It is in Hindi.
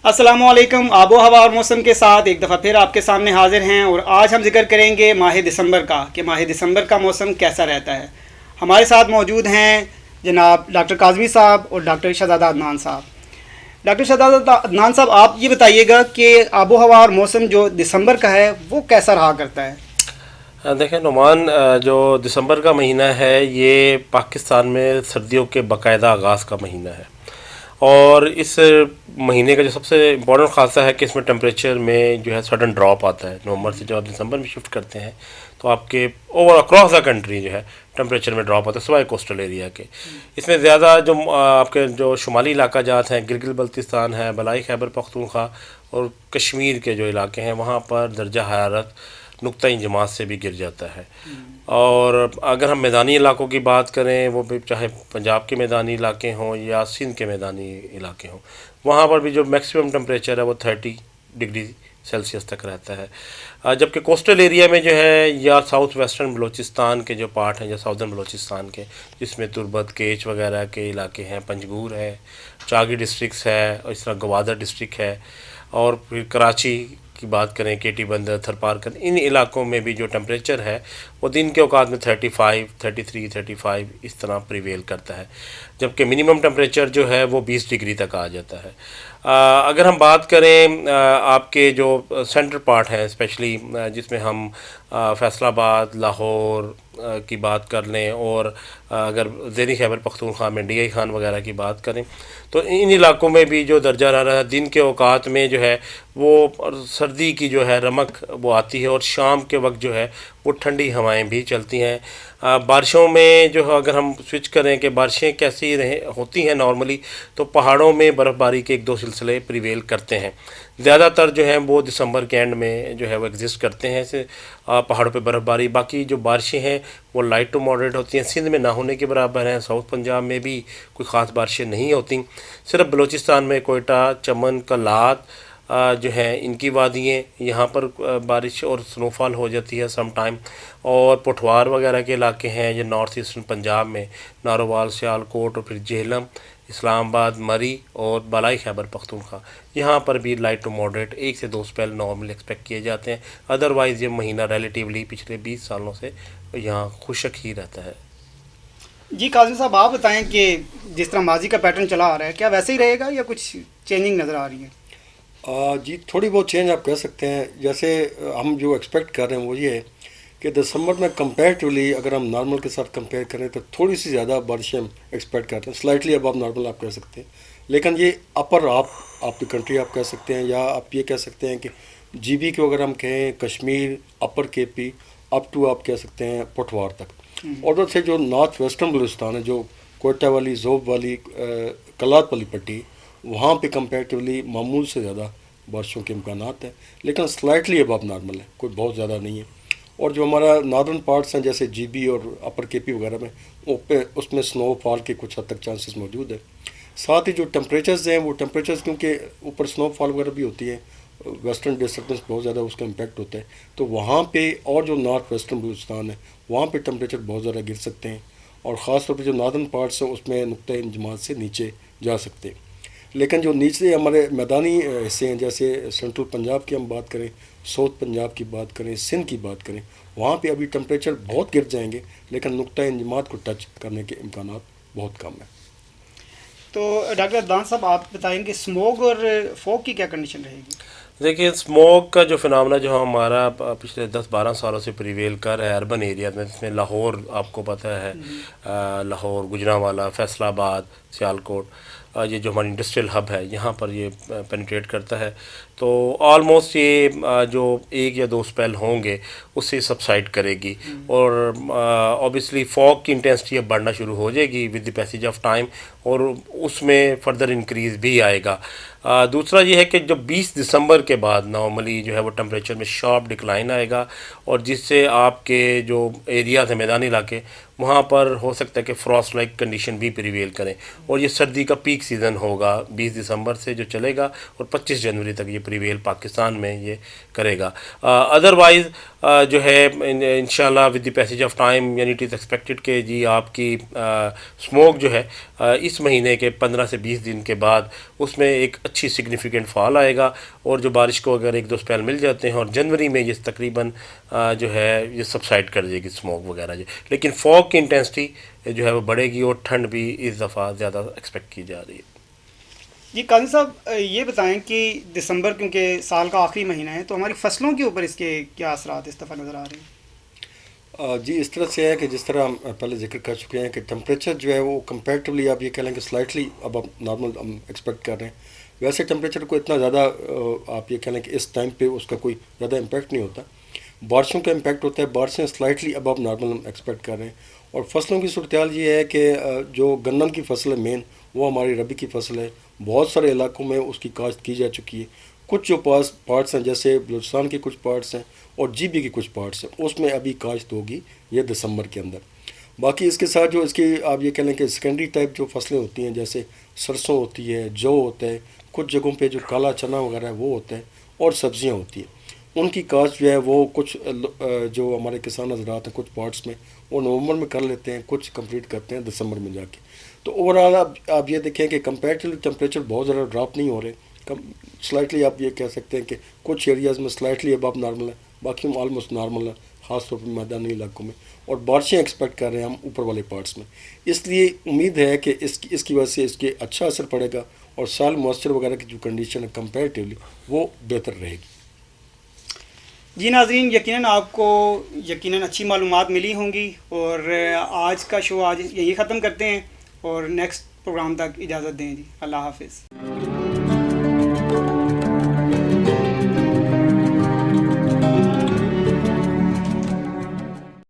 अस्सलामुअलैकुम। आबो हवा और मौसम के साथ एक दफ़ा फिर आपके सामने हाजिर हैं और आज हम जिक्र करेंगे माह दिसंबर का कि माह दिसंबर का मौसम कैसा रहता है। हमारे साथ मौजूद हैं जनाब डॉक्टर काज़मी साहब और डॉक्टर शहजादा अदनान साहब। डॉक्टर शहजादा अदनान साहब, आप ये बताइएगा कि आबो हवा और मौसम जो दिसंबर का है वो कैसा रहा करता है। देखें नुमान, जो दिसंबर का महीना है ये पाकिस्तान में सर्दियों के बाकायदा आगाज़ का महीना है। और इस महीने का जो सबसे इम्पोर्टेंट खासा है कि इसमें टेम्परेचर में जो है सडन ड्रॉप आता है। नवंबर से जब आप दिसंबर में शिफ्ट करते हैं तो आपके ओवर अक्रॉस द कंट्री जो है टेम्परेचर में ड्रॉप आता है, सिवाय कोस्टल एरिया के। इसमें ज़्यादा जो आपके जो शुमाली इलाका जात हैं, गिलगित बल्तिस्तान है, बलाई खैबर पख्तूनख्वा और कश्मीर के जो इलाके हैं वहाँ पर दर्जा हरारत नुक्ता जमात से भी गिर जाता है। और अगर हम मैदानी इलाकों की बात करें, वो भी चाहे पंजाब के मैदानी इलाके हों या सिंध के मैदानी इलाके हों, वहाँ पर भी जो मैक्सिमम टेम्परेचर है वो 30 डिग्री सेल्सियस तक रहता है। जबकि कोस्टल एरिया में जो है या साउथ वेस्टर्न बलूचिस्तान के जो पार्ट हैं, या साउदर्न बलूचिस्तान के, जिसमें तुर्बत केच वगैरह के इलाके हैं, पंजगूर है, चागी डिस्ट्रिक्स है, और इस तरह गवादर डिस्ट्रिक्ट है, और फिर कराची की बात करें, केटी बंदर, थरपारकर, इन इलाकों में भी जो टेम्परेचर है वो दिन के औकात में 35, 33, 35 इस तरह प्रिवेल करता है। जबकि मिनिमम टेम्परेचर जो है वो 20 डिग्री तक आ जाता है। अगर हम बात करें आपके जो सेंट्रल पार्ट हैं, स्पेशली जिसमें हम फैसलाबाद, लाहौर की बात कर लें, और अगर ज़ेरी खैबर पख्तूनख्वा में डी आई खान वगैरह की बात करें, तो इन इलाकों में भी जो दर्जा रहा है दिन के औकात में जो है वो सर्दी की जो है रमक वो आती है, और शाम के वक्त जो है वो ठंडी हवाएं भी चलती हैं। बारिशों में जो है अगर हम स्विच करें कि बारिशें कैसी होती हैं नॉर्मली, तो पहाड़ों में बर्फ़बारी के एक दो सिलसिले प्रिवेल करते हैं। ज़्यादातर जो है वो दिसंबर के एंड में जो है वो एग्जिस्ट करते हैं ऐसे पहाड़ों पे बर्फ़बारी। बाकी जो बारिशें हैं वो लाइट टू मॉडरेट होती हैं, सिंध में ना होने के बराबर हैं, साउथ पंजाब में भी कोई ख़ास बारिशें नहीं होती। सिर्फ बलूचिस्तान में कोयटा, चमन, कलात जो हैं इनकी वादियाँ, यहाँ पर बारिश और स्नोफॉल हो जाती है सम टाइम। और पठवार वगैरह के इलाके हैं जो नॉर्थ ईस्टर्न पंजाब में, नारोवाल, सियालकोट, और फिर जेहलम, इस्लामाबाद, मरी और बलाई खैबर पख्तूनख्वा, यहाँ पर भी लाइट टू मॉडरेट 1 से 2 स्पेल नॉर्मल एक्सपेक्ट किए जाते हैं। अदरवाइज़ ये महीना रिलेटिवली पिछले 20 सालों से यहाँ खुशक ही रहता है। जी काज़मी साहब, आप बताएं कि जिस तरह माजी का पैटर्न चला आ रहा है क्या वैसे ही रहेगा या कुछ चेंजिंग नज़र आ रही है। जी थोड़ी बहुत चेंज आप कह सकते हैं। जैसे हम जो एक्सपेक्ट कर रहे हैं वो ये है कि दिसंबर में कंपेरेटिवली अगर हम नॉर्मल के साथ कंपेयर करें तो थोड़ी सी ज़्यादा बारिशें हम एक्सपेक्ट करते हैं, स्लाइटली अबव नॉर्मल आप कह सकते हैं। लेकिन ये अपर आपकी कंट्री आप कह सकते हैं, या आप ये कह सकते हैं कि जीबी को अगर हम कहें, कश्मीर, अपर केपी, अप टू आप कह सकते हैं पठवार तक। और उधर से जो नॉर्थ वेस्टर्न बलूचिस्तान है, जो कोयटा वाली, जोब वाली, कलात वाली पट्टी, वहाँ पे कंपेरेटिवली मामूल से ज़्यादा बारिशों के इम्कान हैं, लेकिन स्लाइटली अबव नॉर्मल है, कोई बहुत ज़्यादा नहीं है। और जो हमारा नॉर्दर्न पार्ट्स हैं जैसे जीबी और अपर केपी वगैरह में, उसमें स्नोफॉल के कुछ हद तक चांसेस मौजूद है। साथ ही जो टेम्परेचर्स हैं वो टेम्परेचर्स क्योंकि ऊपर स्नोफॉल वगैरह भी होती है, वेस्टर्न डिस्टर्बेंस बहुत ज़्यादा उसका इम्पैक्ट होता है, तो वहाँ पे और जो नॉर्थ वेस्टर्न बलूचिस्तान है वहाँ पे टेम्परेचर बहुत ज़्यादा गिर सकते हैं, और ख़ास तौर पे जो नॉर्दर्न पार्ट्स हैं उसमें नुक्ता इंजमात से नीचे जा सकते हैं। लेकिन जो नीचे हमारे मैदानी हिस्से हैं, जैसे सेंट्रल पंजाब की हम बात करें, साउथ पंजाब की बात करें, सिंध की बात करें, वहाँ पे अभी टेम्परेचर बहुत गिर जाएंगे, लेकिन नुक्ता इंजमात को टच करने के इम्कान बहुत कम है। तो डॉक्टर अदनान साहब, आप बताएंगे स्मोग और फॉग की क्या कंडीशन रहेगी। देखिए, स्मोक का जो फिनोमेना जो हमारा पिछले 10-12 सालों से प्रिवेल कर रहा है अर्बन एरिया में, जिसमें लाहौर आपको पता है, लाहौर, गुजरांवाला, फैसलाबाद, सियालकोट, ये जो हमारी इंडस्ट्रियल हब है यहाँ पर ये पेनिट्रेट करता है। तो ऑलमोस्ट ये जो 1 या 2 स्पेल होंगे उससे सबसाइड करेगी, और ऑब्वियसली फॉग की इंटेंसिटी अब बढ़ना शुरू हो जाएगी with the passage of time, और उसमें फर्दर इंक्रीज़ भी आएगा। दूसरा ये है कि जो 20 दिसंबर के बाद नॉर्मली जो है वो टेम्परेचर में शार्प डिक्लाइन आएगा, और जिससे आपके जो एरियाज़ हैं मैदानी इलाके वहाँ पर हो सकता है कि फ्रॉस्ट लाइक कंडीशन भी प्रिवेल करें, और ये सर्दी का पीक सीज़न होगा 20 दिसंबर से जो चलेगा और 25 जनवरी तक ये प्रिवेल पाकिस्तान में ये करेगा। अदरवाइज़ जो है इंशाल्लाह with the passage of time, यानी इट इज़ एक्सपेक्टेड कि जी आपकी स्मोक जो है इस महीने के 15 से 20 दिन के बाद उसमें एक अच्छी सिग्निफिकेंट फॉल आएगा, और जो बारिश को अगर एक दो स्पेल मिल जाते हैं और जनवरी में ये तकरीबन जो है ये सबसाइड कर देगी स्मोक वगैरह जो, लेकिन फॉग की इंटेंसिटी जो है वो बढ़ेगी और ठंड भी इस दफ़ा ज़्यादा एक्सपेक्ट की जा रही है। जी काजी साहब, ये बताएं कि दिसंबर क्योंकि साल का आखिरी महीना है, तो हमारी फसलों के ऊपर इसके क्या असरात इस दफ़ा नज़र आ रहे हैं? जी इस तरह से है कि जिस तरह हम पहले जिक्र कर चुके हैं कि टेम्परेचर जो है वो कंपैरेटिवली आप ये कह लें कि स्लाइटली अब आप नॉर्मल हम एक्सपेक्ट कर रहे हैं। वैसे टेम्परेचर को इतना ज़्यादा आप ये कह लें कि इस टाइम पे उसका कोई ज़्यादा इम्पैक्ट नहीं होता। बारिशों का इम्पैक्ट होता है, बारिशें स्लाइटली अब आप नॉर्मल हम एक्सपेक्ट कर रहे हैं। और फसलों की सूरत हाल ये है कि जो गन्नम की फसल है मेन, वो हमारी रबी की फसल है। बहुत सारे इलाकों में उसकी काश्त की जा चुकी है। कुछ जो पार्ट्स हैं जैसे बलूचिस्तान के कुछ पार्ट्स हैं और जीबी के कुछ पार्ट्स हैं, उसमें अभी काश्त होगी ये दिसंबर के अंदर। बाकी इसके साथ जो इसकी आप ये कह लें कि सेकेंडरी टाइप जो फसलें होती हैं जैसे सरसों होती है, जौ होता है, कुछ जगहों पे जो काला चना वगैरह है वो होता है, और सब्जियां होती हैं, उनकी काश्त जो है वो कुछ जो हमारे किसान हज़रात हैं कुछ पार्ट्स में वो नवंबर में कर लेते हैं, कुछ कंप्लीट करते हैं दिसंबर में जाके। तो ओवरऑल आप ये देखें कि कंपैरेटिवली टेम्परेचर बहुत ज़्यादा ड्रॉप नहीं हो रहे, कम स्लाइटली आप ये कह सकते हैं कि कुछ एरियाज़ में स्लाइटली अबव नॉर्मल है, बाकी में ऑलमोस्ट नॉर्मल है, ख़ासतौर पर मैदानी इलाकों में। और बारिशें एक्सपेक्ट कर रहे हैं हम ऊपर वाले पार्ट्स में, इसलिए उम्मीद है कि इसकी वजह से इसके अच्छा असर पड़ेगा और साल मॉइस्चर वगैरह की जो कंडीशन है कंपैरेटिवली वो बेहतर रहेगी। जी नाज़रीन, यकीनन अच्छी मालूमात मिली होंगी, और आज का शो आज यही ख़त्म करते हैं और नेक्स्ट प्रोग्राम तक इजाज़त दें जी। अल्लाह हाफिज़।